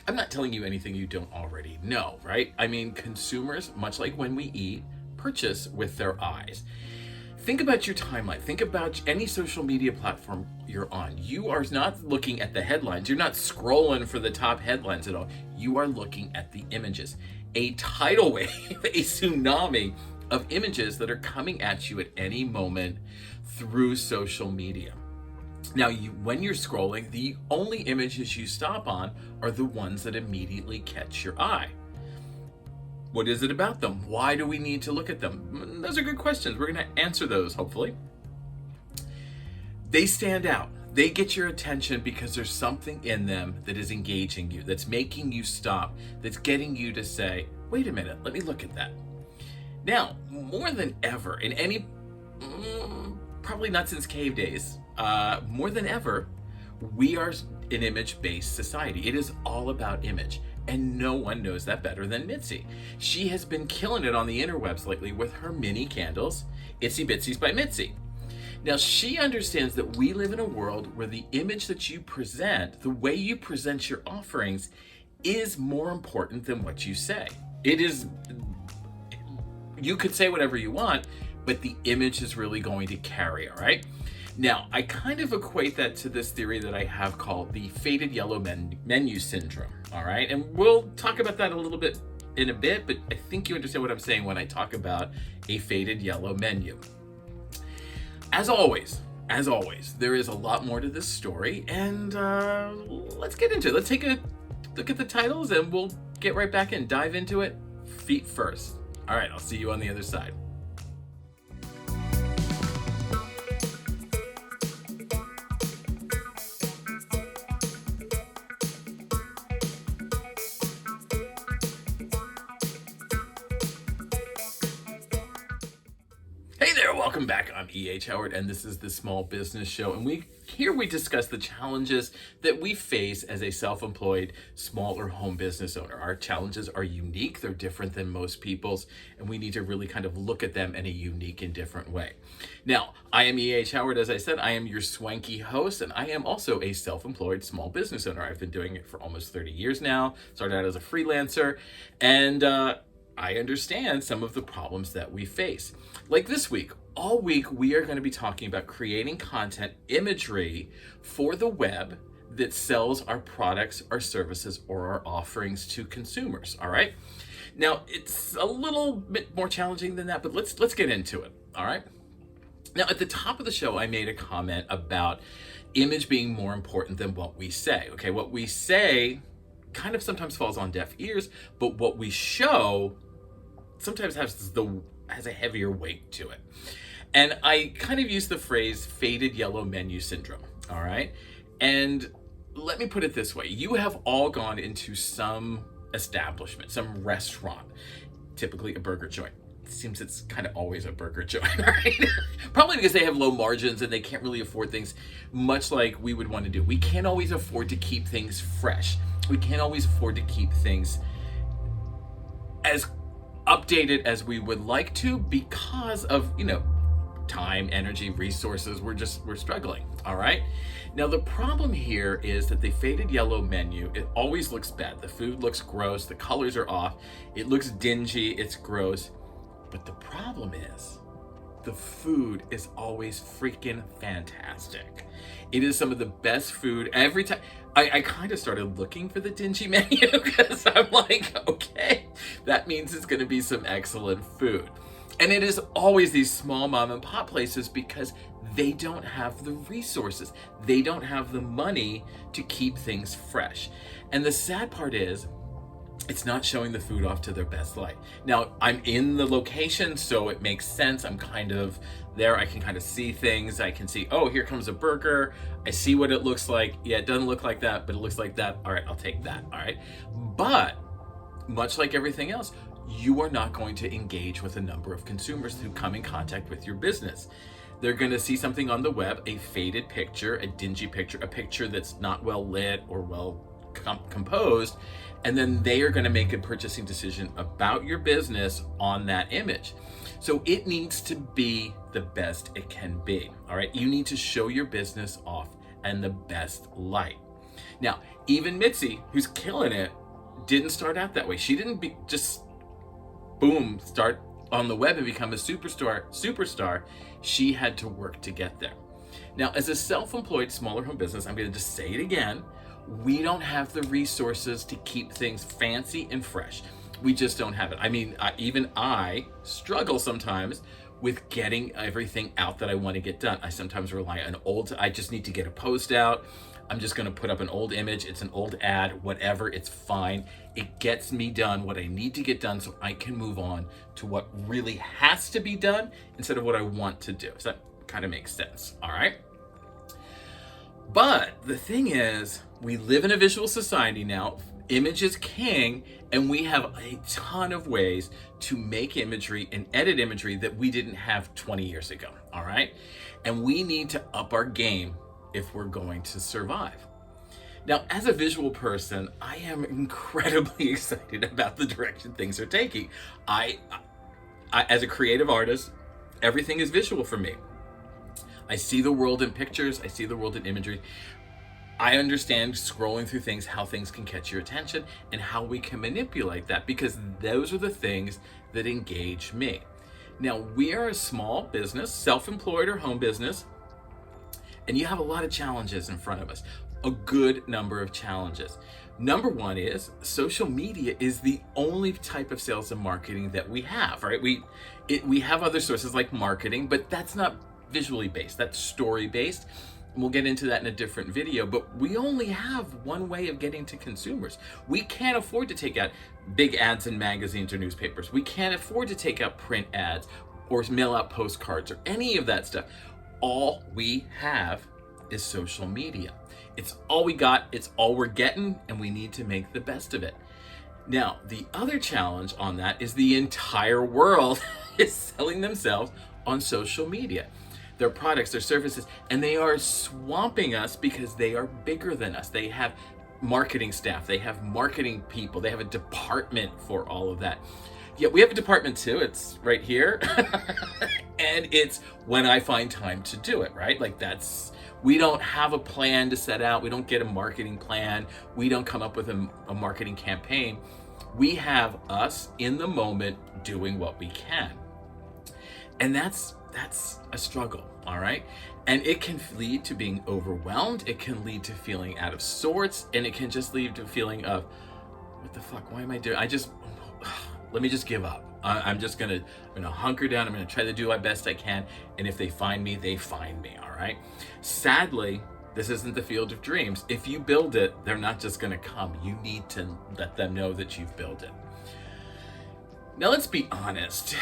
I'm not telling you anything you don't already know, right? I mean, consumers, much like when we eat, purchase with their eyes. Think about your timeline. Think about any social media platform you're on. You are not looking at the headlines. You're not scrolling for the top headlines at all. You are looking at the images. A tidal wave, a tsunami of images that are coming at you at any moment through social media. Now, when you're scrolling, the only images you stop on are the ones that immediately catch your eye. What is it about them? Why do we need to look at them? Those are good questions. We're going to answer those, hopefully. They stand out. They get your attention because there's something in them that is engaging you, that's making you stop, that's getting you to say, wait a minute, let me look at that. Now, more than ever, in any, probably not since cave days, more than ever, we are an image-based society. It is all about image. And no one knows that better than Mitzi. She has been killing it on the interwebs lately with her mini candles, Itsy Bitsies by Mitzi. Now, she understands that we live in a world where the image that you present, the way you present your offerings, is more important than what you say. It is, you could say whatever you want, but the image is really going to carry, all right? Now, I kind of equate that to this theory that I have called the faded yellow menu syndrome, all right? And we'll talk about that a little bit in a bit, but I think you understand what I'm saying when I talk about a faded yellow menu. As always, there is a lot more to this story, and let's get into it. Let's take a look at the titles, and we'll get right back in, dive into it, feet first. All right, I'll see you on the other side. Hey there, welcome back. I'm E.H. Howard, and this is the Small Business Show. And we discuss the challenges that we face as a self-employed small or home business owner. Our challenges are unique, they're different than most people's, and we need to really kind of look at them in a unique and different way. Now, I am E.H. Howard, as I said, I am your swanky host, and I am also a self-employed small business owner. I've been doing it for almost 30 years now, started out as a freelancer, and I understand some of the problems that we face. Like this week, all week, we are going to be talking about creating content imagery for the web that sells our products, our services, or our offerings to consumers, all right? Now, it's a little bit more challenging than that, but let's get into it, all right? Now, at the top of the show, I made a comment about image being more important than what we say, okay? What we say kind of sometimes falls on deaf ears, but what we show sometimes has a heavier weight to it. And I kind of use the phrase faded yellow menu syndrome, all right? And let me put it this way. You have all gone into some establishment, some restaurant, typically a burger joint. It seems it's kind of always a burger joint, right? Probably because they have low margins and they can't really afford things much like we would want to do. We can't always afford to keep things fresh. We can't always afford to keep things as updated as we would like to because of, time, energy, resources. We're struggling, all right? Now, the problem here is that the faded yellow menu, it always looks bad. The food looks gross, the colors are off, it looks dingy, it's gross. But the problem is, the food is always freaking fantastic. It is some of the best food every time. I kind of started looking for the dingy menu because I'm like, okay, that means it's going to be some excellent food. And it is always these small mom and pop places because they don't have the resources. They don't have the money to keep things fresh. And the sad part is, it's not showing the food off to their best light. Now, I'm in the location, so it makes sense. I'm kind of there. I can kind of see things. I can see, oh, here comes a burger. I see what it looks like. Yeah, it doesn't look like that, but it looks like that. All right, I'll take that. All right. But much like everything else, you are not going to engage with a number of consumers who come in contact with your business. They're going to see something on the web, a faded picture, a dingy picture, a picture that's not well lit or well composed, and then they are going to make a purchasing decision about your business on that image. So it needs to be the best it can be, all right? You need to show your business off in the best light. Now, even Mitzi, who's killing it, didn't start out that way. She didn't just boom, start on the web and become a superstar. She had to work to get there. Now, as a self-employed smaller home business, I'm going to just say it again, we don't have the resources to keep things fancy and fresh. We just don't have it. I mean, even I struggle sometimes with getting everything out that I want to get done. I sometimes rely on I just need to get a post out. I'm just going to put up an old image. It's an old ad, whatever, it's fine. It gets me done what I need to get done so I can move on to what really has to be done instead of what I want to do. So that kind of makes sense, all right? But the thing is, we live in a visual society now. Image is king, and we have a ton of ways to make imagery and edit imagery that we didn't have 20 years ago, all right? And we need to up our game if we're going to survive. Now, as a visual person, I am incredibly excited about the direction things are taking. I as a creative artist, everything is visual for me. I see the world in pictures, I see the world in imagery. I understand scrolling through things, how things can catch your attention and how we can manipulate that, because those are the things that engage me. Now, we are a small business, self-employed or home business, and you have a lot of challenges in front of us, a good number of challenges. Number one is social media is the only type of sales and marketing that we have, right? We have other sources like marketing, but that's not visually based, that's story based. We'll get into that in a different video, but we only have one way of getting to consumers. We can't afford to take out big ads in magazines or newspapers. We can't afford to take out print ads or mail out postcards or any of that stuff. All we have is social media. It's all we got, it's all we're getting, and we need to make the best of it. Now, the other challenge on that is the entire world is selling themselves on social media. Their products, their services, and they are swamping us because they are bigger than us. They have marketing staff, they have marketing people, they have a department for all of that. Yeah, we have a department too, it's right here. And it's when I find time to do it, right? Like we don't have a plan to set out, we don't get a marketing plan, we don't come up with a marketing campaign. We have us in the moment doing what we can. And that's a struggle, all right? And it can lead to being overwhelmed, it can lead to feeling out of sorts, and it can just lead to a feeling of, what the fuck, why am I doing? Let me just give up. I'm gonna hunker down, I'm gonna try to do my best I can, and if they find me, they find me, all right? Sadly, this isn't the field of dreams. If you build it, they're not just gonna come. You need to let them know that you've built it. Now let's be honest.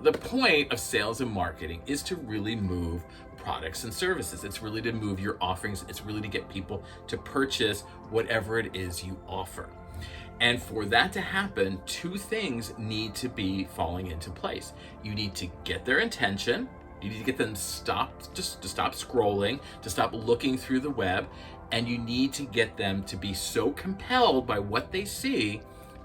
The point of sales and marketing is to really move products and services. It's really to move your offerings. It's really to get people to purchase whatever it is you offer. And for that to happen, two things need to be falling into place. You need to get their attention. You need to get them to stop scrolling, to stop looking through the web, and you need to get them to be so compelled by what they see,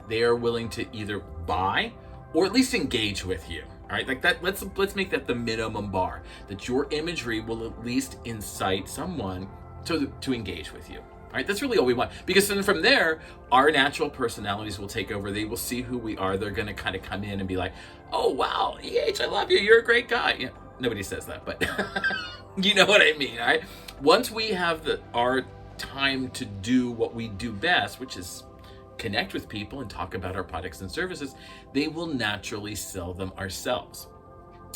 they are willing to either buy or at least engage with you. All right, like that. Let's make that the minimum bar, that your imagery will at least incite someone to engage with you. All right, that's really all we want, because then from there, our natural personalities will take over. They will see who we are. They're going to kind of come in and be like, "Oh wow, I love you. You're a great guy." Yeah, nobody says that, but you know what I mean, all right? Once we have our time to do what we do best, which is connect with people and talk about our products and services, they will naturally sell them ourselves.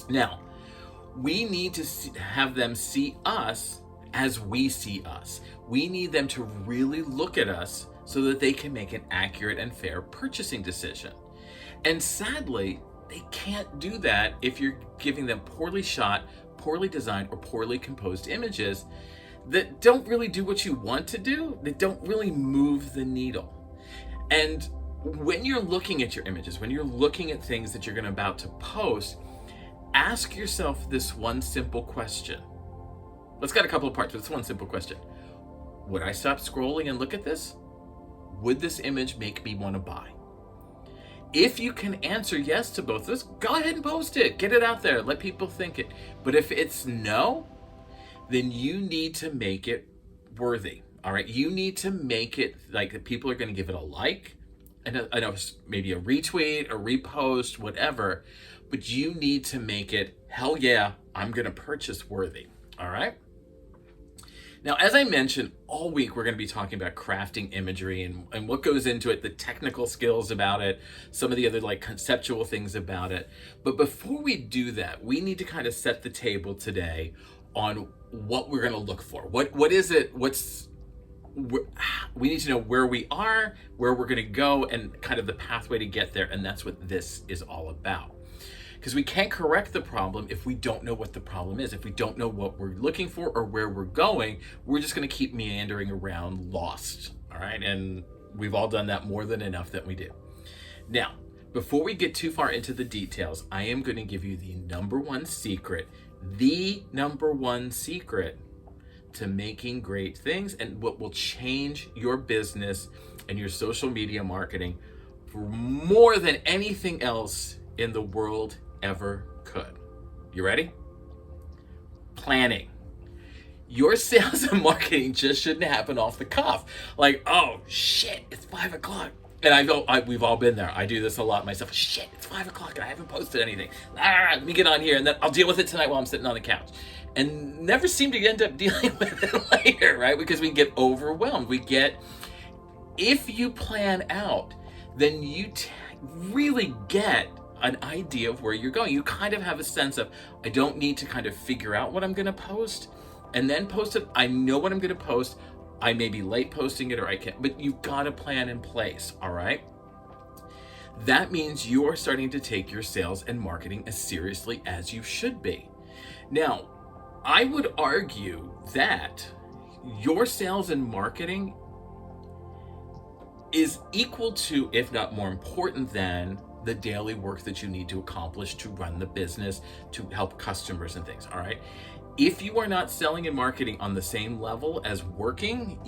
Now, we need to have them see us as we see us. We need them to really look at us so that they can make an accurate and fair purchasing decision. And sadly, they can't do that if you're giving them poorly shot, poorly designed, or poorly composed images that don't really do what you want to do, that don't really move the needle. And when you're looking at your images, when you're looking at things that you're about to post, ask yourself this one simple question. Let's got a couple of parts, but it's one simple question. Would I stop scrolling and look at this? Would this image make me want to buy? If you can answer yes to both of those, go ahead and post it. Get it out there. Let people think it. But if it's no, then you need to make it worthy. All right. You need to make it like that people are going to give it a like, and I know maybe a retweet, a repost, whatever, but you need to make it, hell yeah, I'm going to purchase worthy. All right. Now, as I mentioned, all week we're going to be talking about crafting imagery and what goes into it, the technical skills about it, some of the other like conceptual things about it. But before we do that, we need to kind of set the table today on what we're going to look for. What is it? We need to know where we are, where we're going to go, and kind of the pathway to get there. And that's what this is all about. Because we can't correct the problem if we don't know what the problem is. If we don't know what we're looking for or where we're going, we're just going to keep meandering around lost. All right. And we've all done that more than enough that we do. Now, before we get too far into the details, I am going to give you the number one secret to making great things and what will change your business and your social media marketing for more than anything else in the world ever could. You ready? Planning. Your sales and marketing just shouldn't happen off the cuff. Like, oh shit, it's 5 o'clock. And we've all been there. I do this a lot myself. Shit, it's 5 o'clock and I haven't posted anything. Let me get on here and then I'll deal with it tonight while I'm sitting on the couch. And never seem to end up dealing with it later, right? Because we get overwhelmed. If you plan out, then you really get an idea of where you're going. You kind of have a sense of, I don't need to kind of figure out what I'm going to post and then post it. I know what I'm going to post. I may be late posting it or I can't, but you've got a plan in place. All right. That means you are starting to take your sales and marketing as seriously as you should be. Now, I would argue that your sales and marketing is equal to, if not more important than, the daily work that you need to accomplish to run the business, to help customers and things. All right. If you are not selling and marketing on the same level as working,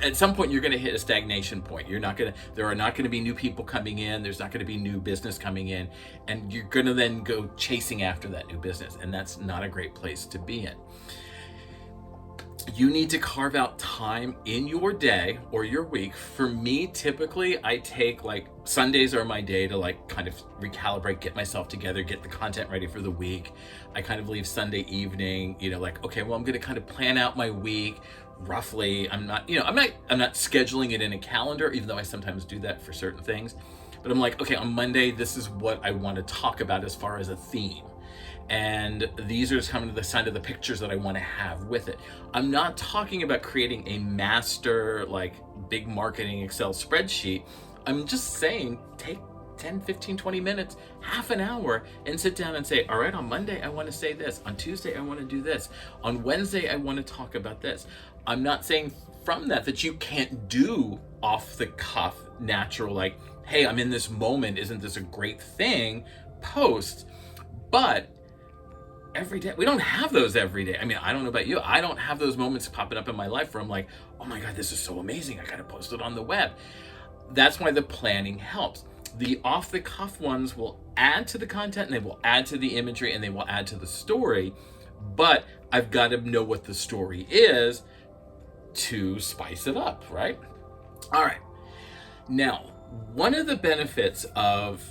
at some point you're going to hit a stagnation point. There are not going to be new people coming in. There's not going to be new business coming in, and you're going to then go chasing after that new business. And that's not a great place to be in. You need to carve out time in your day or your week. For me, typically, I take like Sundays are my day to like kind of recalibrate, get myself together, get the content ready for the week. I kind of leave Sunday evening, like, okay, well, I'm going to kind of plan out my week roughly. I'm not scheduling it in a calendar, even though I sometimes do that for certain things. But I'm like, okay, on Monday, this is what I want to talk about as far as a theme. And these are just kind of the side of the pictures that I want to have with it. I'm not talking about creating a master, like big marketing Excel spreadsheet. I'm just saying, take 10, 15, 20 minutes, half an hour, and sit down and say, all right, on Monday, I want to say this. On Tuesday, I want to do this. On Wednesday, I want to talk about this. I'm not saying from that you can't do off the cuff, natural, like, hey, I'm in this moment. Isn't this a great thing? Post. But every day, we don't have those every day. I mean, I don't know about you. I don't have those moments popping up in my life where I'm like, oh my God, this is so amazing. I got to post it on the web. That's why the planning helps. The off the cuff ones will add to the content and they will add to the imagery and they will add to the story. But I've got to know what the story is to spice it up, right? All right. Now, one of the benefits of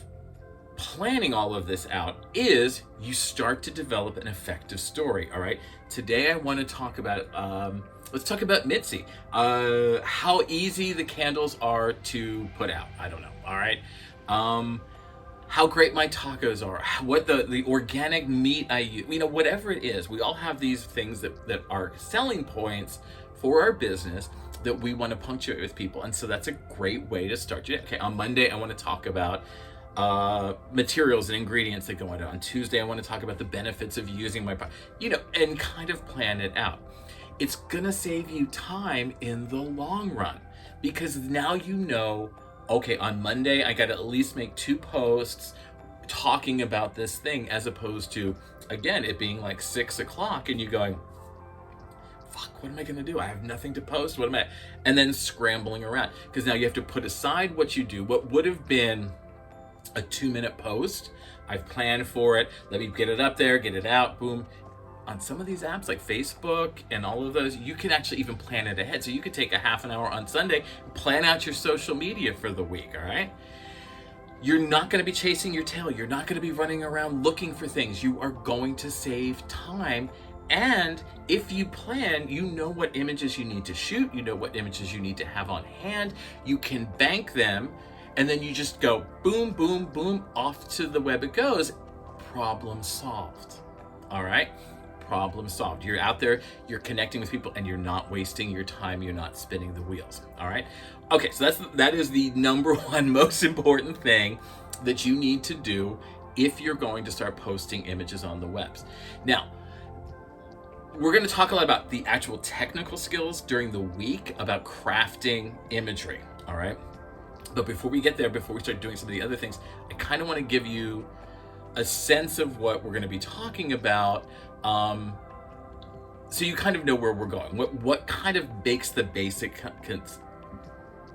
planning all of this out is you start to develop an effective story. All right. Today I want to talk about, let's talk about Mitzi. How easy the candles are to put out. I don't know. All right. How great my tacos are, what the organic meat I use, whatever it is. We all have these things that are selling points for our business that we want to punctuate with people. And so that's a great way to start your day. Okay. On Monday, I want to talk about materials and ingredients that go into it. On Tuesday, I want to talk about the benefits of using my product, and kind of plan it out. It's gonna save you time in the long run because now okay, on Monday, I got to at least make 2 posts talking about this thing, as opposed to, again, it being like 6 o'clock and you going, fuck, what am I going to do? I have nothing to post. And then scrambling around because now you have to put aside what you do, what would have been a 2-minute post. I've planned for it. Let me get it up there, get it out, boom. on some of these apps like Facebook and all of those, you can actually even plan it ahead. So you could take a half an hour on Sunday, plan out your social media for the week, all right? You're not going to be chasing your tail. You're not going to be running around looking for things. You are going to save time. And if you plan, you know what images you need to shoot. You know what images you need to have on hand. You can bank them. And then you just go boom, boom, boom, off to the web it goes. Problem solved. All right? Problem solved. You're out there, you're connecting with people, and you're not wasting your time. You're not spinning the wheels. All right? Okay, so that is the number one most important thing that you need to do if you're going to start posting images on the webs. Now, we're going to talk a lot about the actual technical skills during the week about crafting imagery. All right? But before we get there, before we start doing some of the other things, I kind of want to give you a sense of what we're going to be talking about, so you kind of know where we're going. What kind of makes the basic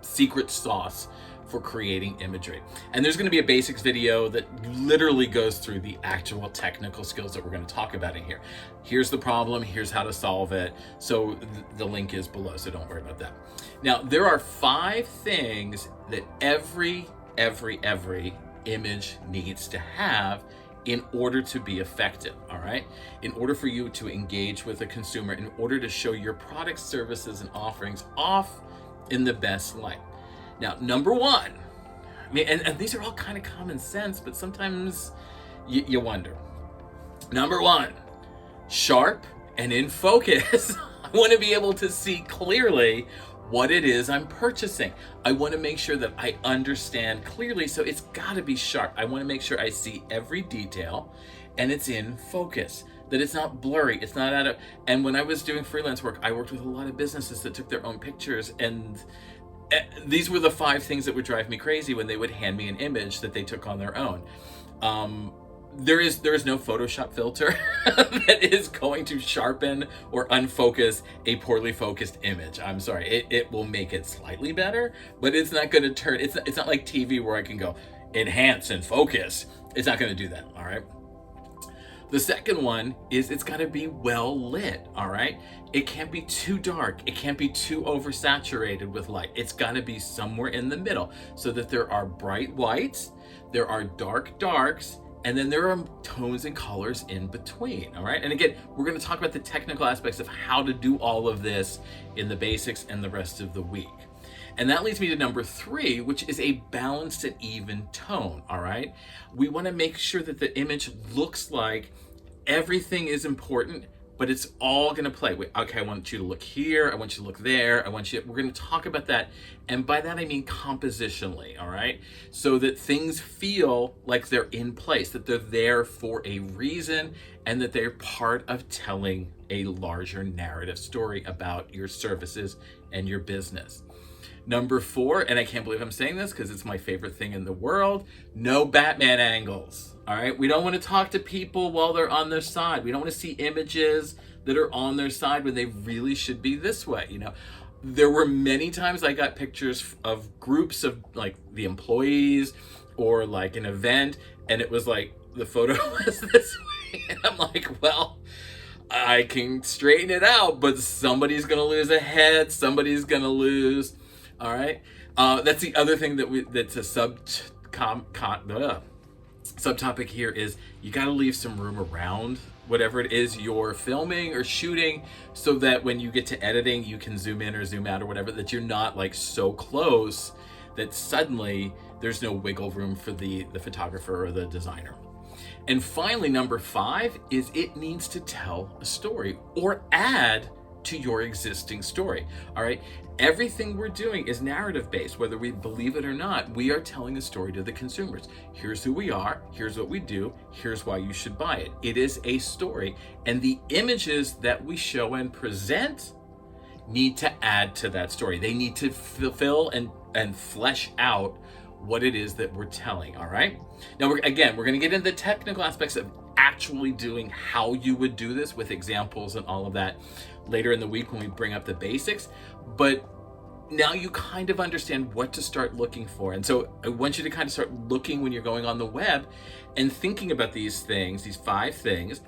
secret sauce for creating imagery. And there's going to be a basics video that literally goes through the actual technical skills that we're going to talk about in here. Here's the problem, here's how to solve it. So the link is below, so don't worry about that. Now, there are 5 things that every image needs to have in order to be effective, all right? In order for you to engage with a consumer, in order to show your products, services, and offerings off in the best light. Now, number 1, I mean, and these are all kind of common sense, but sometimes you wonder. Number 1, sharp and in focus. I want to be able to see clearly what it is I'm purchasing. I want to make sure that I understand clearly, so it's got to be sharp. I want to make sure I see every detail and it's in focus, that it's not blurry, it's not out of... And when I was doing freelance work, I worked with a lot of businesses that took their own pictures, and these were the 5 things that would drive me crazy when they would hand me an image that they took on their own. There is no Photoshop filter that is going to sharpen or unfocus a poorly focused image. I'm sorry, it will make it slightly better, but it's not going to turn, it's not like TV where I can go enhance and focus. It's not going to do that, all right? The second one is it's got to be well lit, all right? It can't be too dark. It can't be too oversaturated with light. It's got to be somewhere in the middle so that there are bright whites, there are dark darks, and then there are tones and colors in between, all right? And again, we're going to talk about the technical aspects of how to do all of this in the basics and the rest of the week. And that leads me to number 3, which is a balanced and even tone, all right? We want to make sure that the image looks like everything is important, but it's all going to play. Okay, I want you to look here, I want you to look there, we're going to talk about that. And by that I mean compositionally, all right? So that things feel like they're in place, that they're there for a reason, and that they're part of telling a larger narrative story about your services and your business. Number 4, and I can't believe I'm saying this because it's my favorite thing in the world, no Batman angles, all right? We don't want to talk to people while they're on their side. We don't want to see images that are on their side when they really should be this way, you know? There were many times I got pictures of groups of like the employees or like an event, and it was like the photo was this way. And I'm like, well, I can straighten it out, but somebody's going to lose a head, somebody's going to lose... All right. That's the other thing that's a subtopic here is you got to leave some room around whatever it is you're filming or shooting, so that when you get to editing, you can zoom in or zoom out or whatever, that you're not like so close that suddenly there's no wiggle room for the photographer or the designer. And finally, number 5 is it needs to tell a story or add to your existing story, all right? Everything we're doing is narrative based, whether we believe it or not. We are telling a story to the consumers. Here's who we are, here's what we do, here's why you should buy it. It is a story, and the images that we show and present need to add to that story. They need to fulfill and flesh out what it is that we're telling, all right? Now, we're going to get into the technical aspects of actually doing how you would do this with examples and all of that later in the week when we bring up the basics. But now you kind of understand what to start looking for. And so I want you to kind of start looking when you're going on the web and thinking about these things, these 5 things.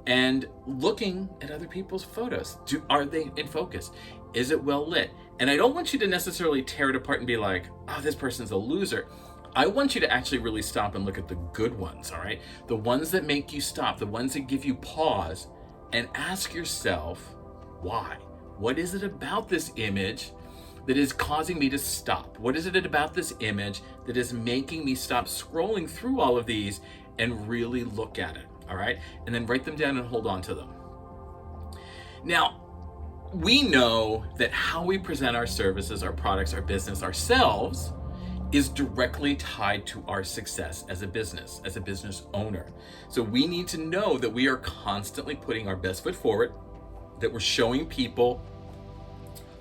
and looking at other people's photos. Are they in focus? Is it well lit? And I don't want you to necessarily tear it apart and be like, oh, this person's a loser. I want you to actually really stop and look at the good ones, all right? The ones that make you stop, the ones that give you pause, and ask yourself, why? What is it about this image that is causing me to stop? What is it about this image that is making me stop scrolling through all of these and really look at it, all right? And then write them down and hold on to them. Now, we know that how we present our services, our products, our business, ourselves is directly tied to our success as a business owner. So we need to know that we are constantly putting our best foot forward, that we're showing people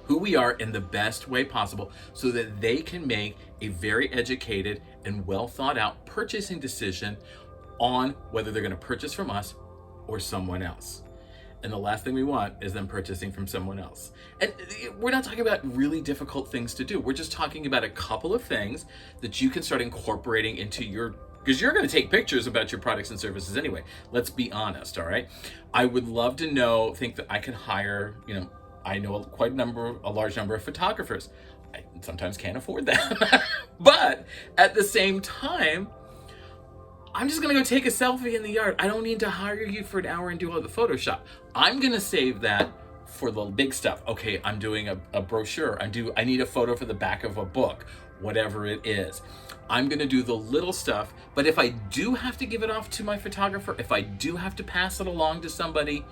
who we are in the best way possible so that they can make a very educated and well thought out purchasing decision on whether they're going to purchase from us or someone else. And the last thing we want is them purchasing from someone else. And we're not talking about really difficult things to do. We're just talking about a couple of things that you can start incorporating into because you're going to take pictures about your products and services anyway. Let's be honest, all right? I would love to think that I can hire, I know a large number of photographers. I sometimes can't afford that. But at the same time, I'm just gonna go take a selfie in the yard. I don't need to hire you for an hour and do all the Photoshop. I'm gonna save that for the big stuff. Okay, I'm doing a brochure. I need a photo for the back of a book, whatever it is. I'm gonna do the little stuff, but if I do have to give it off to my photographer, if I do have to pass it along to somebody,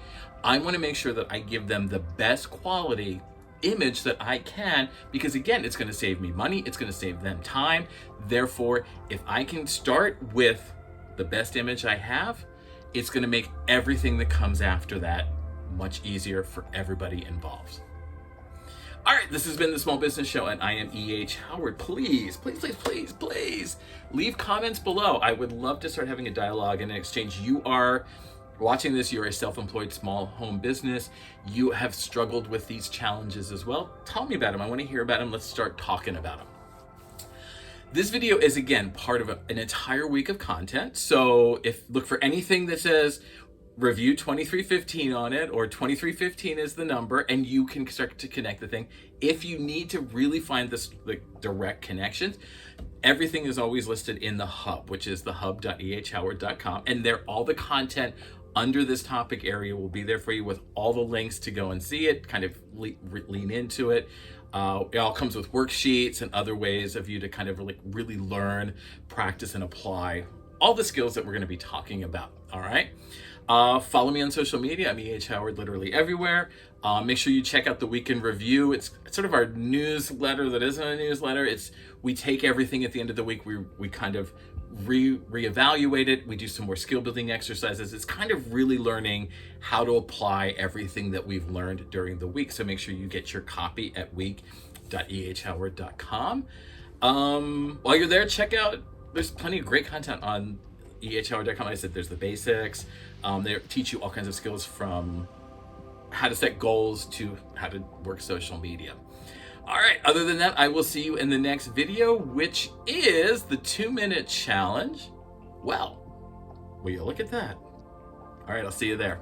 I wanna make sure that I give them the best quality image that I can, because again, it's gonna save me money, it's gonna save them time. Therefore, if I can start with the best image I have, it's going to make everything that comes after that much easier for everybody involved. All right, this has been the Small Business Show, and I am E.H. Howard. Please leave comments below. I would love to start having a dialogue and an exchange. You are watching this, you're a self-employed small home business. You have struggled with these challenges as well. Tell me about them. I want to hear about them. Let's start talking about them. This video is, again, part of an entire week of content. So look for anything that says review 2315 on it, or 2315 is the number, and you can start to connect the thing. If you need to really find the direct connections, everything is always listed in the hub, which is thehub.ehhoward.com. And all the content under this topic area will be there for you with all the links to go and see it, kind of lean into it. It all comes with worksheets and other ways of you to kind of really learn, practice, and apply all the skills that we're going to be talking about. All right. Follow me on social media. I'm E.H. Howard, literally everywhere. Make sure you check out the Weekend Review. It's sort of our newsletter that isn't a newsletter. We take everything at the end of the week. We kind of reevaluate it. We do some more skill building exercises. It's kind of really learning how to apply everything that we've learned during the week. So make sure you get your copy at week.ehhoward.com. While you're there, check out, there's plenty of great content on ehhoward.com. I said there's the basics. They teach you all kinds of skills from how to set goals to how to work social media. All right, other than that, I will see you in the next video, which is the 2-minute challenge. Well, will you look at that? All right, I'll see you there.